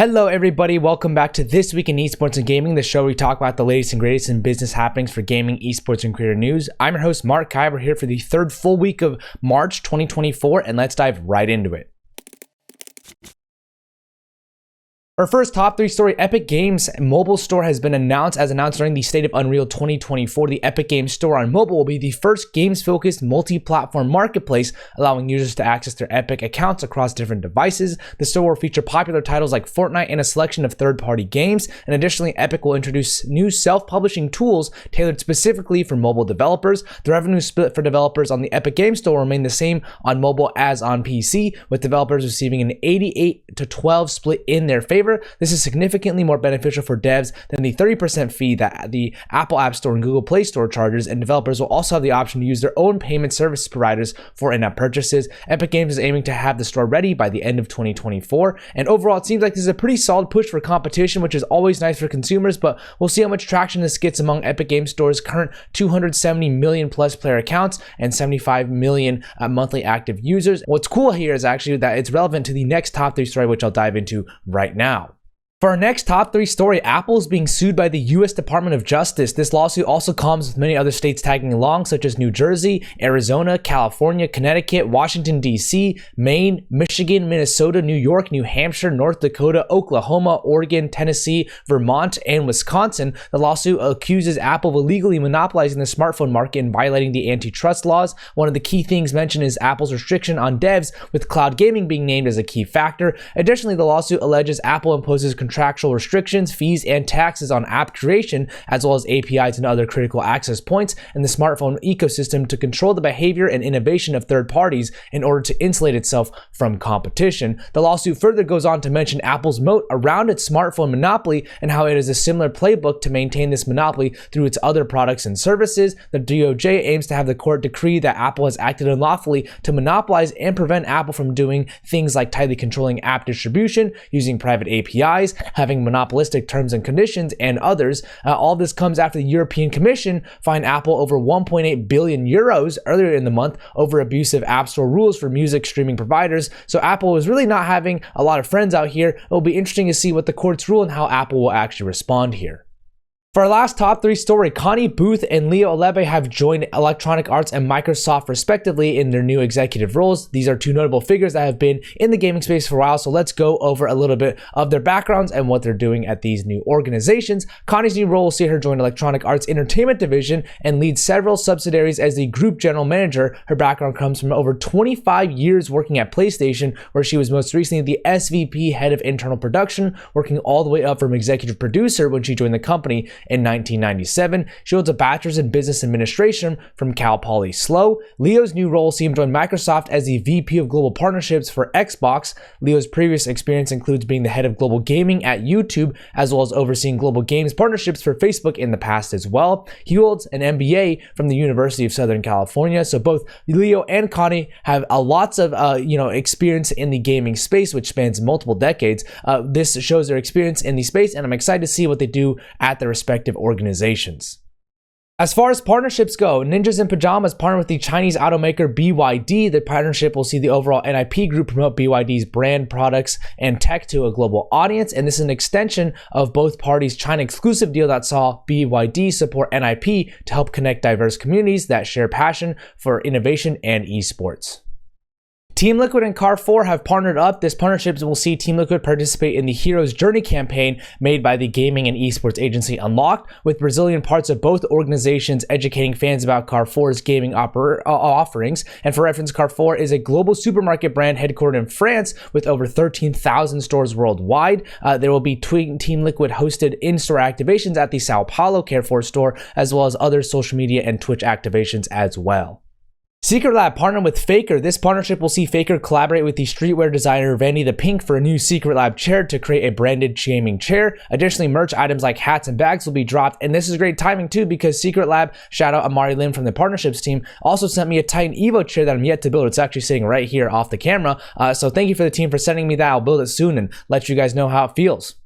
Hello everybody, welcome back to This Week in Esports and Gaming, the show where we talk about the latest and greatest in business happenings for gaming, esports, and creator news. I'm your host, Mark Kai. We're here for the third full week of March 2024, and let's dive right into it. Our first top 3 story, Epic Games mobile store has been announced during the State of Unreal 2024. The Epic Games store on mobile will be the first games-focused multi-platform marketplace, allowing users to access their Epic accounts across different devices. The store will feature popular titles like Fortnite and a selection of third-party games. And additionally, Epic will introduce new self-publishing tools tailored specifically for mobile developers. The revenue split for developers on the Epic Games store will remain the same on mobile as on PC, with developers receiving an 88-12 split in their favor. This is significantly more beneficial for devs than the 30% fee that the Apple App Store and Google Play Store charges, and developers will also have the option to use their own payment service providers for in-app purchases. Epic Games is aiming to have the store ready by the end of 2024, and overall it seems like this is a pretty solid push for competition, which is always nice for consumers, but we'll see how much traction this gets among Epic Games Store's current 270 million plus player accounts and 75 million monthly active users. What's cool here is actually that it's relevant to the next top 3 story, which I'll dive into right now. For our next top 3 story, Apple is being sued by the U.S. Department of Justice. This lawsuit also comes with many other states tagging along, such as New Jersey, Arizona, California, Connecticut, Washington, D.C., Maine, Michigan, Minnesota, New York, New Hampshire, North Dakota, Oklahoma, Oregon, Tennessee, Vermont, and Wisconsin. The lawsuit accuses Apple of illegally monopolizing the smartphone market and violating the antitrust laws. One of the key things mentioned is Apple's restriction on devs, with cloud gaming being named as a key factor. Additionally, the lawsuit alleges Apple imposes contractual restrictions, fees, and taxes on app creation, as well as APIs and other critical access points in the smartphone ecosystem to control the behavior and innovation of third parties in order to insulate itself from competition. The lawsuit further goes on to mention Apple's moat around its smartphone monopoly and how it is a similar playbook to maintain this monopoly through its other products and services. The DOJ aims to have the court decree that Apple has acted unlawfully to monopolize and prevent Apple from doing things like tightly controlling app distribution, using private APIs, having monopolistic terms and conditions, and others. All this comes after the European Commission fined Apple over 1.8 billion euros earlier in the month over abusive App Store rules for music streaming providers. So Apple is really not having a lot of friends out here. It will be interesting to see what the courts rule and how Apple will actually respond here. For our last top 3 story, Connie Booth and Leo Olebe have joined Electronic Arts and Microsoft respectively in their new executive roles. These are 2 notable figures that have been in the gaming space for a while, so let's go over a little bit of their backgrounds and what they're doing at these new organizations. Connie's new role will see her join Electronic Arts Entertainment Division and lead several subsidiaries as the group general manager. Her background comes from over 25 years working at PlayStation, where she was most recently the SVP head of internal production, working all the way up from executive producer when she joined the company in 1997. She holds a bachelor's in business administration from Cal Poly SLO. Leo's new role will see him join Microsoft as the VP of global partnerships for Xbox. Leo's previous experience includes being the head of global gaming at YouTube, as well as overseeing global games partnerships for Facebook in the past as well. He holds an MBA from the University of Southern California. So both Leo and Connie have lots of experience in the gaming space, which spans multiple decades. This shows their experience in the space, and I'm excited to see what they do at their respective organizations. As far as partnerships go, Ninjas in Pajamas partnered with the Chinese automaker BYD. The partnership will see the overall NIP group promote BYD's brand, products, and tech to a global audience, and this is an extension of both parties' China exclusive deal that saw BYD support NIP to help connect diverse communities that share passion for innovation and esports. Team Liquid and Carrefour have partnered up. This partnership will see Team Liquid participate in the Hero's Journey campaign made by the gaming and esports agency Unlocked, with Brazilian parts of both organizations educating fans about Carrefour's gaming offerings. And for reference, Carrefour is a global supermarket brand headquartered in France with over 13,000 stores worldwide. There will be Team Liquid hosted in-store activations at the Sao Paulo Carrefour store, as well as other social media and Twitch activations as well. Secret Lab partnered with Faker. This partnership will see Faker collaborate with the streetwear designer Vandy the Pink for a new Secret Lab chair to create a branded gaming chair. Additionally, merch items like hats and bags will be dropped, and this is great timing too because Secret Lab, shout out Amari Lim from the partnerships team, also sent me a Titan Evo chair that I'm yet to build. It's actually sitting right here off the camera, so thank you for the team for sending me that. I'll build it soon and let you guys know how it feels.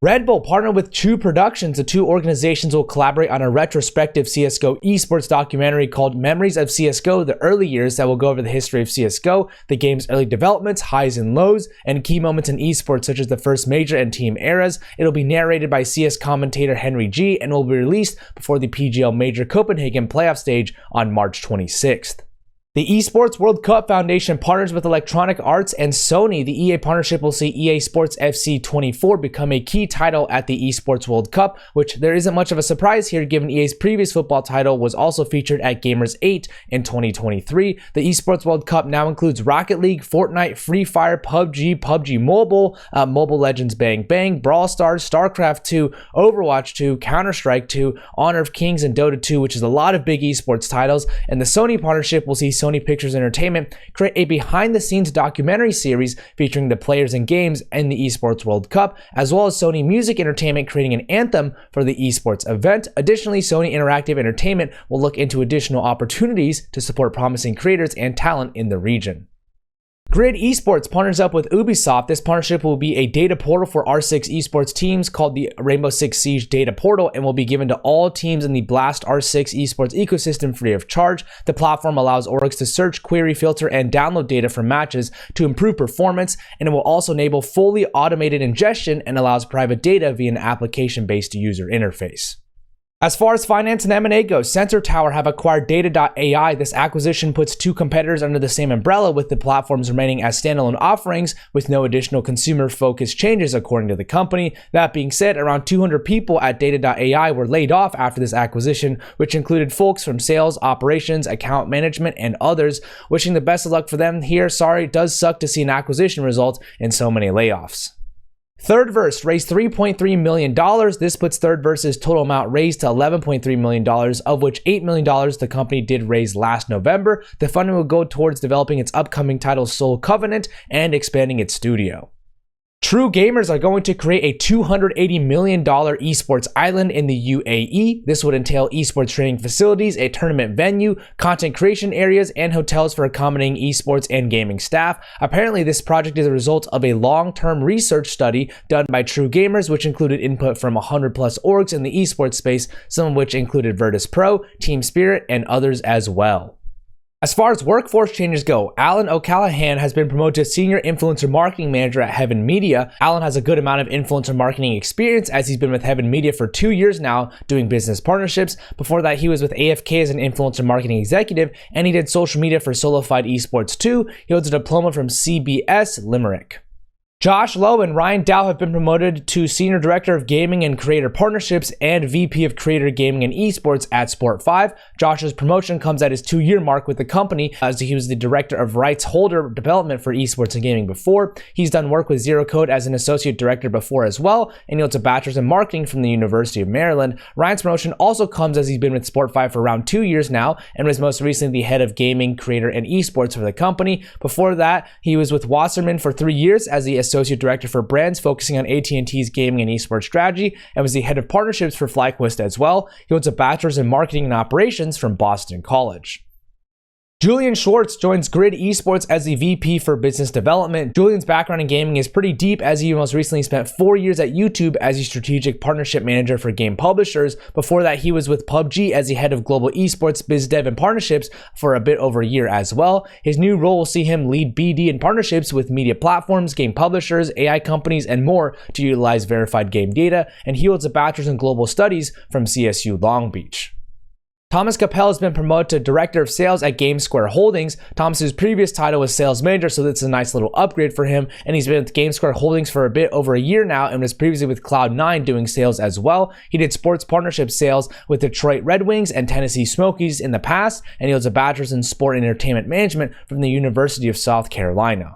Red Bull partnered with TWIEG Productions. The two organizations will collaborate on a retrospective CSGO esports documentary called Memories of CSGO, the Early Years, that will go over the history of CSGO, the game's early developments, highs and lows, and key moments in esports such as the first major and team eras. It'll be narrated by CS commentator Henry G and will be released before the PGL Major Copenhagen playoff stage on March 26th. The Esports World Cup Foundation partners with Electronic Arts and Sony. The EA partnership will see EA Sports FC 24 become a key title at the Esports World Cup, which there isn't much of a surprise here given EA's previous football title was also featured at Gamers 8 in 2023. The Esports World Cup now includes Rocket League, Fortnite, Free Fire, PUBG Mobile, Mobile Legends Bang Bang, Brawl Stars, StarCraft 2, Overwatch 2, Counter-Strike 2, Honor of Kings, and Dota 2, which is a lot of big esports titles. And the Sony partnership will see Sony Pictures Entertainment create a behind-the-scenes documentary series featuring the players and games in the Esports World Cup, as well as Sony Music Entertainment creating an anthem for the esports event. Additionally, Sony Interactive Entertainment will look into additional opportunities to support promising creators and talent in the region. Grid Esports partners up with Ubisoft. This partnership will be a data portal for R6 esports teams called the Rainbow Six Siege Data Portal and will be given to all teams in the Blast R6 esports ecosystem free of charge. The platform allows orgs to search, query, filter, and download data from matches to improve performance, and it will also enable fully automated ingestion and allows private data via an application-based user interface. As far as finance and M&A goes, Sensor Tower have acquired Data.ai. This acquisition puts two competitors under the same umbrella, with the platforms remaining as standalone offerings with no additional consumer-focused changes, according to the company. That being said, around 200 people at Data.ai were laid off after this acquisition, which included folks from sales, operations, account management, and others. Wishing the best of luck for them here. Sorry, it does suck to see an acquisition result in so many layoffs. THIRDVERSE raised $3.3 million. This puts THIRDVERSE's total amount raised to $11.3 million, of which $8 million the company did raise last November. The funding will go towards developing its upcoming title Soul Covenant and expanding its studio. True Gamers are going to create a $280 million esports island in the UAE. This would entail esports training facilities, a tournament venue, content creation areas, and hotels for accommodating esports and gaming staff. Apparently, this project is a result of a long-term research study done by True Gamers, which included input from 100 plus orgs in the esports space, some of which included Virtus Pro, Team Spirit, and others as well. As far as workforce changes go, Alan O'Callaghan has been promoted to Senior Influencer Marketing Manager at Heaven Media. Alan has a good amount of influencer marketing experience as he's been with Heaven Media for 2 years now doing business partnerships. Before that, he was with AFK as an influencer marketing executive, and he did social media for Solidified Esports 2. He holds a diploma from CBS Limerick. Josh Lowe and Ryan Dow have been promoted to Senior Director of Gaming and Creator Partnerships and VP of Creator Gaming and Esports at Sport5. Josh's promotion comes at his 2-year mark with the company, as he was the Director of Rights Holder Development for Esports and Gaming before. He's done work with Zero Code as an Associate Director before as well, and he holds a Bachelor's in Marketing from the University of Maryland. Ryan's promotion also comes as he's been with Sport5 for around 2 years now, and was most recently the Head of Gaming, Creator, and Esports for the company. Before that, he was with Wasserman for 3 years as the Associate Director for Brands, focusing on AT&T's gaming and esports strategy, and was the Head of Partnerships for FlyQuest as well. He holds a Bachelor's in Marketing and Operations from Boston College. Julian Schwartz joins Grid Esports as the VP for Business Development. Julian's background in gaming is pretty deep, as he most recently spent 4 years at YouTube as a Strategic Partnership Manager for game publishers. Before that, he was with PUBG as the Head of Global Esports, Biz Dev, and Partnerships for a bit over a year as well. His new role will see him lead BD and partnerships with media platforms, game publishers, AI companies, and more to utilize verified game data, and he holds a Bachelor's in Global Studies from CSU Long Beach. Thomas Capel has been promoted to Director of Sales at GameSquare Holdings. Thomas's previous title was Sales Manager, so that's a nice little upgrade for him, and he's been with GameSquare Holdings for a bit over a year now and was previously with Cloud9 doing sales as well. He did sports partnership sales with Detroit Red Wings and Tennessee Smokies in the past, and he holds a Bachelor's in Sport and Entertainment Management from the University of South Carolina.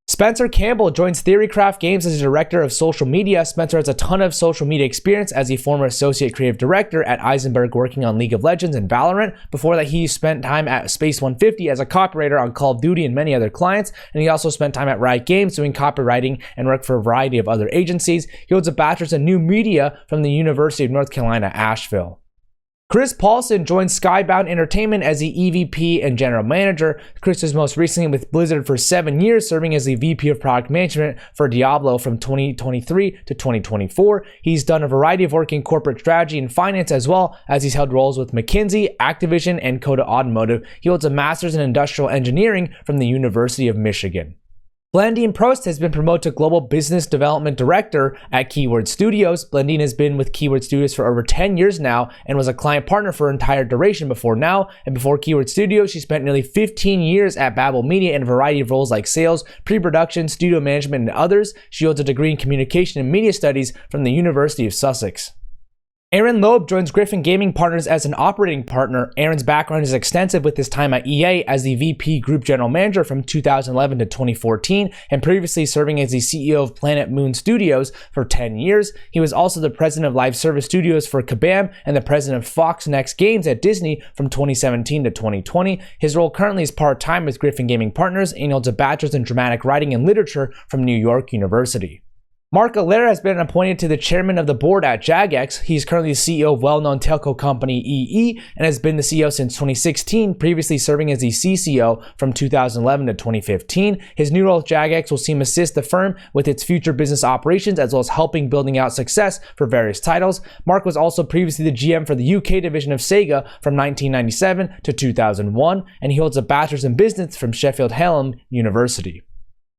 Spencer Campbell joins Theorycraft Games as a Director of Social Media. Spencer has a ton of social media experience as a former Associate Creative Director at Eisenberg working on League of Legends and Valorant. Before that, he spent time at Space 150 as a copywriter on Call of Duty and many other clients, and he also spent time at Riot Games doing copywriting and worked for a variety of other agencies. He holds a Bachelor's in New Media from the University of North Carolina, Asheville. Chris Paulson joined Skybound Entertainment as the EVP and General Manager. Chris was most recently with Blizzard for 7 years, serving as the VP of Product Management for Diablo from 2023 to 2024. He's done a variety of work in corporate strategy and finance, as well as he's held roles with McKinsey, Activision, and Coda Automotive. He holds a master's in industrial engineering from the University of Michigan. Blandine Prost has been promoted to Global Business Development Director at Keyword Studios. Blandine has been with Keyword Studios for over 10 years now and was a client partner for her entire duration before now. And before Keyword Studios, she spent nearly 15 years at Babel Media in a variety of roles like sales, pre-production, studio management, and others. She holds a degree in Communication and Media Studies from the University of Sussex. Aaron Loeb joins Griffin Gaming Partners as an operating partner. Aaron's background is extensive, with his time at EA as the VP Group General Manager from 2011 to 2014, and previously serving as the CEO of Planet Moon Studios for 10 years. He was also the president of Live Service Studios for Kabam and the president of Fox Next Games at Disney from 2017 to 2020. His role currently is part-time with Griffin Gaming Partners, and he holds a bachelor's in dramatic writing and literature from New York University. Mark Allera has been appointed to the chairman of the board at Jagex. He's currently the CEO of well-known telco company EE and has been the CEO since 2016, previously serving as the CCO from 2011 to 2015. His new role at Jagex will see him assist the firm with its future business operations, as well as helping building out success for various titles. Mark was also previously the GM for the UK division of Sega from 1997 to 2001, and he holds a bachelor's in business from Sheffield Hallam University.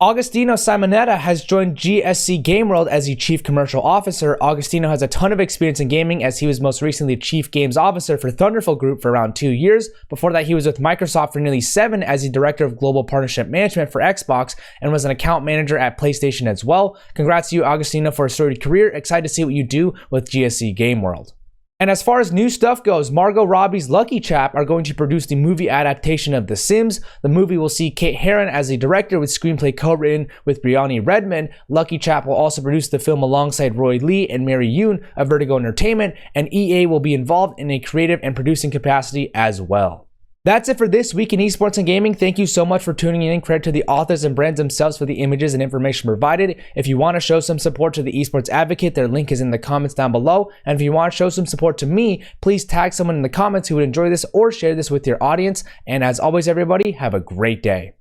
Agostino Simonetta has joined GSC Game World as the Chief Commercial Officer. Agostino has a ton of experience in gaming, as he was most recently Chief Games Officer for Thunderful Group for around 2 years. Before that, he was with Microsoft for nearly 7 as the Director of Global Partnership Management for Xbox, and was an account manager at PlayStation as well. Congrats to you, Agostino, for a storied career. Excited to see what you do with GSC Game World. And as far as new stuff goes, Margot Robbie's Lucky Chap are going to produce the movie adaptation of The Sims. The movie will see Kate Herron as the director, with screenplay co-written with Briony Redman. Lucky Chap will also produce the film alongside Roy Lee and Mary Yoon of Vertigo Entertainment, and EA will be involved in a creative and producing capacity as well. That's it for this week in esports and gaming. Thank you so much for tuning in. Credit to the authors and brands themselves for the images and information provided. If you want to show some support to the Esports Advocate, their link is in the comments down below. And if you want to show some support to me, please tag someone in the comments who would enjoy this or share this with your audience. And as always, everybody, have a great day.